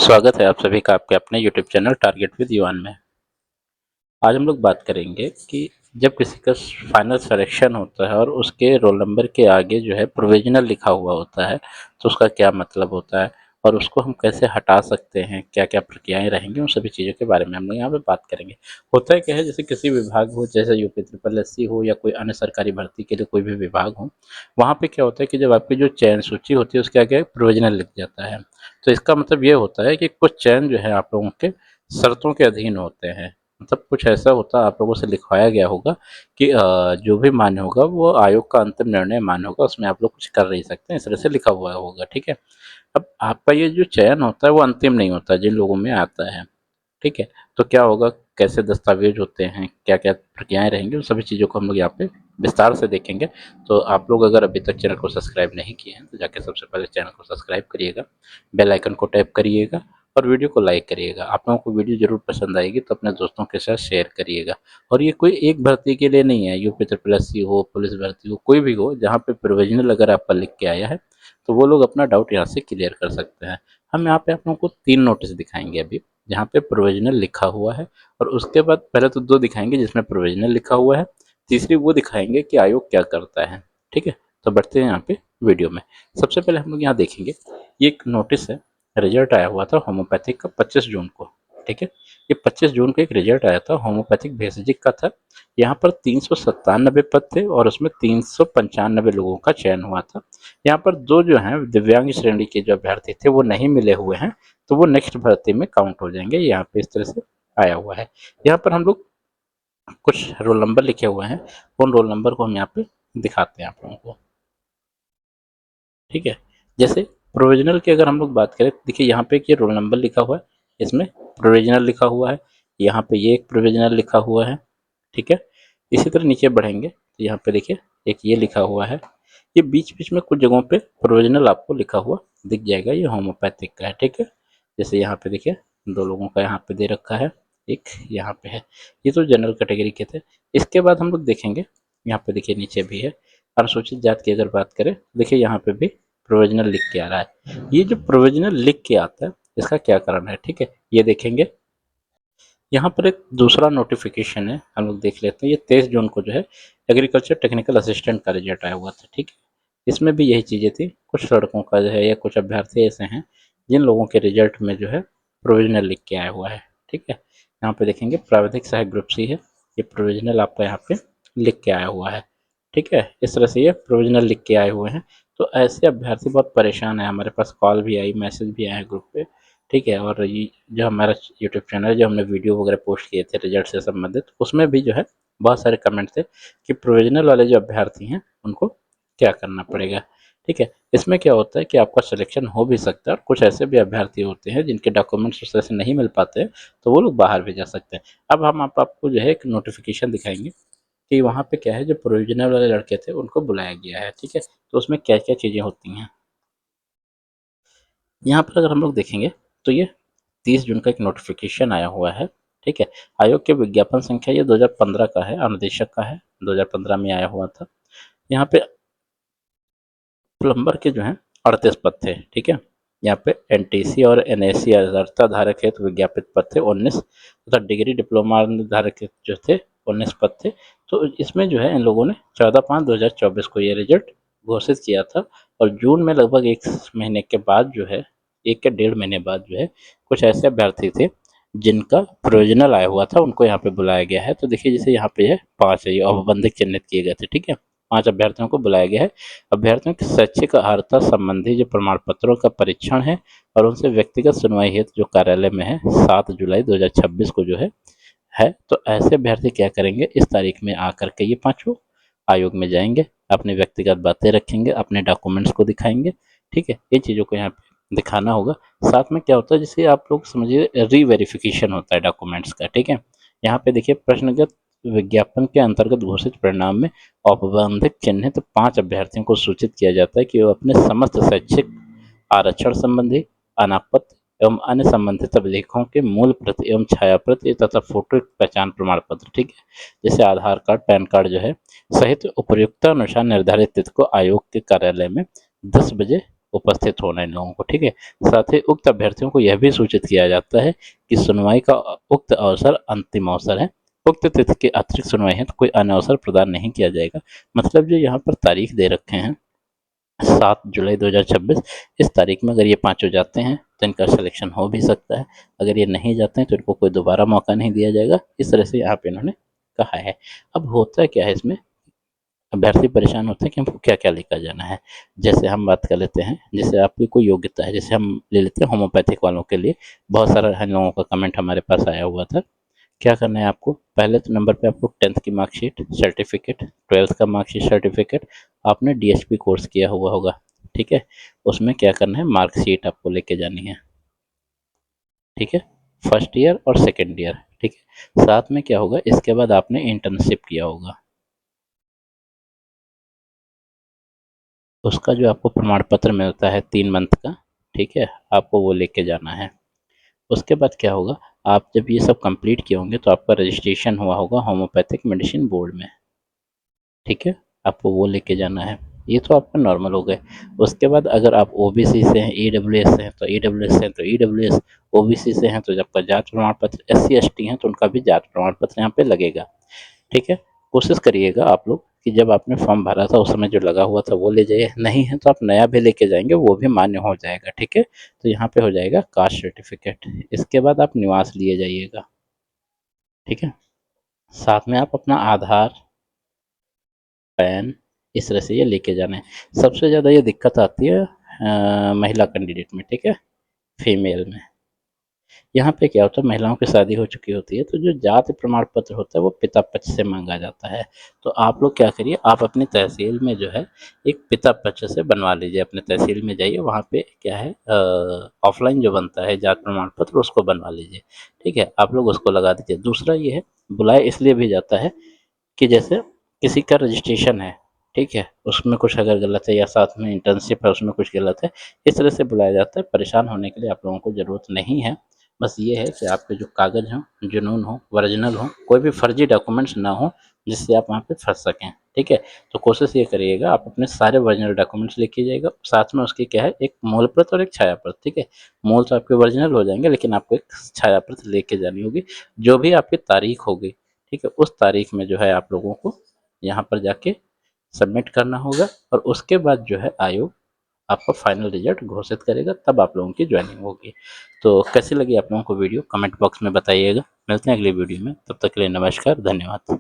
स्वागत है आप सभी का आपके अपने यूट्यूब चैनल टारगेट विद युवान में। आज हम लोग बात करेंगे कि जब किसी का फाइनल सिलेक्शन होता है और उसके रोल नंबर के आगे जो है प्रोविजनल लिखा हुआ होता है, तो उसका क्या मतलब होता है और उसको हम कैसे हटा सकते हैं, क्या-क्या प्रक्रियाएँ रहेंगी, उन सभी चीज़ों के बारे में हम लोग यहाँ पे बात करेंगे। होता है क्या है, जैसे किसी विभाग हो, जैसे यूपी ट्रिपल एससी हो या कोई अन्य सरकारी भर्ती के लिए कोई भी विभाग हो, वहाँ पे क्या होता है कि जब आपकी जो चयन सूची होती है उसके आगे प्रोविजनल लिख जाता है। तो इसका मतलब ये होता है कि कुछ चयन जो है आप लोगों के शर्तों के अधीन होते हैं। मतलब कुछ ऐसा होता आप लोगों से लिखवाया गया होगा कि जो भी मान्य होगा वो आयोग का अंतिम निर्णय मान्य होगा, उसमें आप लोग कुछ कर नहीं सकते, इस तरह से लिखा हुआ होगा, ठीक है। अब आपका ये जो चयन होता है वो अंतिम नहीं होता जिन लोगों में आता है, ठीक है। तो क्या होगा, कैसे दस्तावेज होते हैं, क्या क्या प्रक्रियाएं रहेंगी, उन सभी चीज़ों को हम लोग यहाँ पे विस्तार से देखेंगे। तो आप लोग अगर अभी तक चैनल को सब्सक्राइब नहीं किए हैं तो जाके सबसे पहले चैनल को सब्सक्राइब करिएगा, बेल आइकन को टैप करिएगा और वीडियो को लाइक करिएगा। आप लोगों को वीडियो जरूर पसंद आएगी तो अपने दोस्तों के साथ शेयर करिएगा। और ये कोई एक भर्ती के लिए नहीं है, यूपी ट्रिपल एससी हो, पुलिस भर्ती हो, कोई भी हो, जहाँ पे प्रोविजनल अगर आपका लिख के आया है तो वो लोग अपना डाउट यहाँ से क्लियर कर सकते हैं। हम यहाँ पे आप लोगों को 3 नोटिस दिखाएंगे अभी, जहाँ पे प्रोविजनल लिखा हुआ है, और उसके बाद पहले तो 2 दिखाएंगे जिसमें प्रोविजनल लिखा हुआ है, तीसरी वो दिखाएंगे कि आयोग क्या करता है, ठीक है। तो बढ़ते हैं यहाँ पे वीडियो में। सबसे पहले हम लोग यहाँ देखेंगे, ये एक नोटिस है, रिजल्ट आया हुआ था होम्योपैथिक का 25 जून को, ठीक है। ये 25 जून को एक रिजल्ट आया था, होम्योपैथिक भेषजिक का था। यहाँ पर 397 पद थे और उसमें 395 लोगों का चयन हुआ था। यहाँ पर 2 जो हैं दिव्यांग श्रेणी के जो अभ्यर्थी थे वो नहीं मिले हुए हैं, तो वो नेक्स्ट भर्ती में काउंट हो जाएंगे। यहाँ पे इस तरह से आया हुआ है। यहाँ पर हम लोग कुछ रोल नंबर लिखे हुए हैं, उन रोल नंबर को हम यहाँ पे दिखाते हैं आप लोगों को, ठीक है। जैसे प्रोविजनल की अगर हम लोग बात करें, देखिए यहाँ पे ये रोल नंबर लिखा हुआ है, इसमें प्रोविजनल लिखा हुआ है, यहाँ पे ये एक प्रोविजनल लिखा हुआ है, ठीक है। इसी तरह नीचे बढ़ेंगे तो यहाँ पे देखिए एक ये लिखा हुआ है। ये बीच बीच में कुछ जगहों पे प्रोविजनल आपको लिखा हुआ दिख जाएगा, ये होम्योपैथिक का है, ठीक है। जैसे यहाँ पे देखिए 2 लोगों का यहाँ पे दे रखा है, एक यहाँ पे है। ये तो जनरल कैटेगरी के थे। इसके बाद हम लोग देखेंगे, यहाँ पे देखिए नीचे भी है, अनुसूचित जाति की अगर बात करें, देखिए यहाँ पे भी प्रोविजनल लिख के आ रहा है। ये जो प्रोविजनल लिख के आता है इसका क्या कारण है, ठीक है, ये देखेंगे। यहाँ पर एक दूसरा नोटिफिकेशन है, हम लोग देख लेते हैं। ये 23 जून को जो है एग्रीकल्चर टेक्निकल असिस्टेंट का रिजल्ट आया हुआ था, ठीक है। इसमें भी यही चीज़ें थी, कुछ लड़कों का जो है या कुछ अभ्यर्थी ऐसे हैं जिन लोगों के रिजल्ट में जो है प्रोविजनल लिख के आया हुआ है, ठीक है। यहाँ पे देखेंगे प्राविधिक सहायक ग्रुप सी है, ये प्रोविजनल आपका यहाँ पे लिख के आया हुआ है, ठीक है। इस तरह से ये प्रोविजनल लिख के आए हुए हैं। तो ऐसे अभ्यर्थी बहुत परेशान है, हमारे पास कॉल भी आई, मैसेज भी आए हैं ग्रुप पे, ठीक है। और ये जो हमारा यूट्यूब चैनल है, जो हमने वीडियो वगैरह पोस्ट किए थे रिजल्ट से संबंधित, उसमें भी जो है बहुत सारे कमेंट थे कि प्रोविजनल वाले जो अभ्यर्थी हैं उनको क्या करना पड़ेगा, ठीक है। इसमें क्या होता है कि आपका सिलेक्शन हो भी सकता है और कुछ ऐसे भी अभ्यर्थी होते हैं जिनके डॉक्यूमेंट्स उस तरह से नहीं मिल पाते हैं, तो वो लोग बाहर भी जा सकते हैं। अब हम आपको जो है एक नोटिफिकेशन दिखाएंगे कि वहाँ पे क्या है, जो प्रोविजनल वाले लड़के थे उनको बुलाया गया है, ठीक है। तो उसमें क्या क्या चीज़ें होती हैं, यहाँ पर अगर हम लोग देखेंगे तो ये 30 जून का एक नोटिफिकेशन आया हुआ है, ठीक है। आयोग के विज्ञापन संख्या ये 2015 का है, अनुदेशक का है, 2015 में आया हुआ था। यहाँ पे प्लम्बर के जो हैं 38 पद थे, ठीक है। यहाँ पे एनटीसी और एनएसी अर्हता धारक हेतु विज्ञापित पद थे 19, तथा डिग्री डिप्लोमा धारक जो थे 19 पद थे। तो इसमें जो है इन लोगों ने 14/5/2024 को ये रिजल्ट घोषित किया था, और जून में लगभग 1 महीने के बाद जो है, 1 या 1.5 महीने बाद जो है, कुछ ऐसे अभ्यर्थी थे जिनका प्रोविजनल आया हुआ था, उनको यहाँ पे बुलाया गया है। तो देखिए जैसे यहाँ पे है 5 है, ये औपबंधिक चिन्हित किए गए थे, ठीक है। 5 अभ्यर्थियों को बुलाया गया है। अभ्यर्थियों की शैक्षिक अर्हता संबंधी जो प्रमाण पत्रों का परीक्षण है और उनसे व्यक्तिगत सुनवाई हेतु जो कार्यालय में है 7 जुलाई 2026 को जो है। तो ऐसे अभ्यर्थी क्या करेंगे, इस तारीख में आकर के ये पांचों आयोग में जाएंगे, अपनी व्यक्तिगत बातें रखेंगे, अपने डॉक्यूमेंट्स को दिखाएंगे, ठीक है। इन चीज़ों को यहाँ पे दिखाना होगा। साथ में क्या होता है, जैसे आप लोग समझिए रीवेरिफिकेशन होता है डॉक्यूमेंट्स का, ठीक है। यहाँ पे देखिए प्रश्नगत विज्ञापन के अंतर्गत घोषित परिणाम में औपबंधिक चिन्हित 5 अभ्यर्थियों को सूचित किया जाता है कि वो अपने समस्त शैक्षिक आरक्षण संबंधी अनापत्ति एवं अन्य संबंधित अभिलेखों के मूल प्रति एवं छाया प्रति तथा फोटो पहचान प्रमाण पत्र, ठीक है, जैसे आधार कार्ड, पैन कार्ड जो है, सहित उपयुक्त अनुसार निर्धारित तिथि को आयोग के कार्यालय में 10 बजे उपस्थित होना इन लोगों को, ठीक है। साथ ही उक्त अभ्यर्थियों को यह भी सूचित किया जाता है कि सुनवाई का उक्त अवसर अंतिम अवसर है। उक्त तिथि के अतिरिक्त सुनवाई है तो कोई अन्य अवसर प्रदान नहीं किया जाएगा। मतलब जो यहाँ पर तारीख दे रखे हैं 7 जुलाई 2026, इस तारीख में अगर ये पाँचों जाते हैं तो इनका सिलेक्शन हो भी सकता है। अगर ये नहीं जाते हैं तो इनको कोई दोबारा मौका नहीं दिया जाएगा। इस तरह से यहाँ पे इन्होंने कहा है। अब होता क्या है इसमें, अभ्यर्थी परेशान होते हैं कि हमको क्या क्या लेकर जाना है। जैसे हम बात कर लेते हैं, जैसे आपकी कोई योग्यता है, जैसे हम ले लेते हैं होम्योपैथिक वालों के लिए बहुत सारा हम लोगों का कमेंट हमारे पास आया हुआ था। क्या करना है आपको, पहले तो नंबर पे आपको 10th की मार्कशीट सर्टिफिकेट, 12th का मार्कशीट सर्टिफिकेट, आपने डीएसपी कोर्स किया हुआ होगा, ठीक है। उसमें क्या करना है, मार्कशीट आपको लेके जानी है, ठीक है, फर्स्ट ईयर और सेकेंड ईयर, ठीक है। साथ में क्या होगा, इसके बाद आपने इंटर्नशिप किया होगा, उसका जो आपको प्रमाण पत्र मिलता है 3 मंथ का, ठीक है, आपको वो लेके जाना है। उसके बाद क्या होगा, आप जब ये सब कंप्लीट किए होंगे तो आपका रजिस्ट्रेशन हुआ होगा होम्योपैथिक मेडिसिन बोर्ड में, ठीक है, आपको वो लेके जाना है। ये तो आपका नॉर्मल हो गए। उसके बाद अगर आप ओबीसी से हैं, ईडब्ल्यूएस से हैं तो ईडब्ल्यूएस से हैं तो ईडब्ल्यूएस, ओबीसी से हैं तो जब का जात प्रमाण पत्र, एससी एसटी हैं तो उनका भी जात प्रमाण पत्र यहाँ पे लगेगा, ठीक है। कोशिश करिएगा आप लोग कि जब आपने फॉर्म भरा था उस समय जो लगा हुआ था वो ले जाइए, नहीं है तो आप नया भी लेके जाएंगे वो भी मान्य हो जाएगा, ठीक है। तो यहाँ पे हो जाएगा कास्ट सर्टिफिकेट। इसके बाद आप निवास लिए जाइएगा, ठीक है। साथ में आप अपना आधार, पैन, इस तरह से ये लेके जाना है। सबसे ज़्यादा ये दिक्कत आती है महिला कैंडिडेट में, ठीक है, फीमेल में। यहाँ पे क्या होता है, महिलाओं की शादी हो चुकी होती है तो जो जाति प्रमाण पत्र होता है वो पिता पक्ष से मांगा जाता है। तो आप लोग क्या करिए, आप अपनी तहसील में जो है एक पिता पक्ष से बनवा लीजिए। अपने तहसील में जाइए, वहाँ पे क्या है, ऑफलाइन जो बनता है जाति प्रमाण पत्र उसको बनवा लीजिए, ठीक है। आप लोग उसको लगा दीजिए। दूसरा ये है, बुलाया इसलिए भी जाता है कि जैसे किसी का रजिस्ट्रेशन है, ठीक है, उसमें कुछ अगर गलत है या साथ में इंटर्नशिप है उसमें कुछ गलत है, इस तरह से बुलाया जाता है। परेशान होने के लिए आप लोगों को ज़रूरत नहीं है। बस ये है कि आपके जो कागज़ हों जुनून हो, ओरिजिनल हो, कोई भी फर्जी डॉक्यूमेंट्स ना हो जिससे आप वहाँ पे फंस सकें, ठीक है। तो कोशिश ये करिएगा आप अपने सारे ओरिजिनल डॉक्यूमेंट्स लेके जाइएगा, साथ में उसकी क्या है, एक मूल प्रत और एक छाया प्रत, ठीक है। मूल तो आपके ओरिजिनल हो जाएंगे लेकिन आपको एक छाया प्रत लेके जानी होगी। जो भी आपकी तारीख होगी, ठीक है, उस तारीख में जो है आप लोगों को यहाँ पर जाके सबमिट करना होगा और उसके बाद जो है आयोग आपका फाइनल रिजल्ट घोषित करेगा, तब आप लोगों की ज्वाइनिंग होगी। तो कैसी लगी आप लोगों को वीडियो, कमेंट बॉक्स में बताइएगा। मिलते हैं अगली वीडियो में, तब तक के लिए नमस्कार, धन्यवाद।